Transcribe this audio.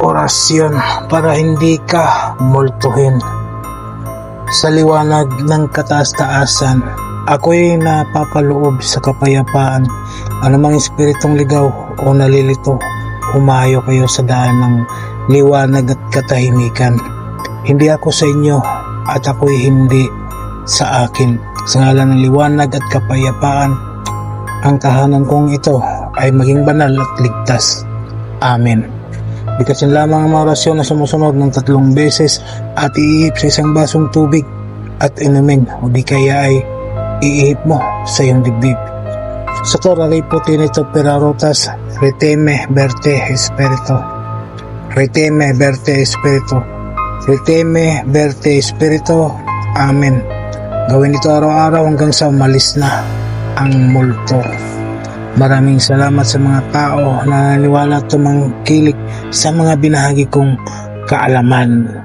orasyon para hindi ka multuhin. Sa liwanag ng kataas-taasan, ako'y napapaloob sa kapayapaan. Anumang espiritong ligaw o nalilito, humayo kayo sa daan ng liwanag at katahimikan. Hindi ako sa inyo at ako'y hindi sa akin. Sa ngalan ng liwanag at kapayapaan, ang tahanan kong ito ay maging banal at ligtas. Amen. Bigkasin lamang ang mga orasyon na sumusunod ng 3 beses at iihip sa isang basong tubig at inumin, o di kaya ay iihip mo sa iyong dibdib. Sa Torah puti nito perarotas, reteme verte espiritu. Reteme verte espiritu. Reteme verte espiritu. Amen. Gawin ito araw-araw hanggang sa umalis na ang multo. Maraming salamat sa mga tao na naniwala at tumangkilik sa mga binahagi kong kaalaman.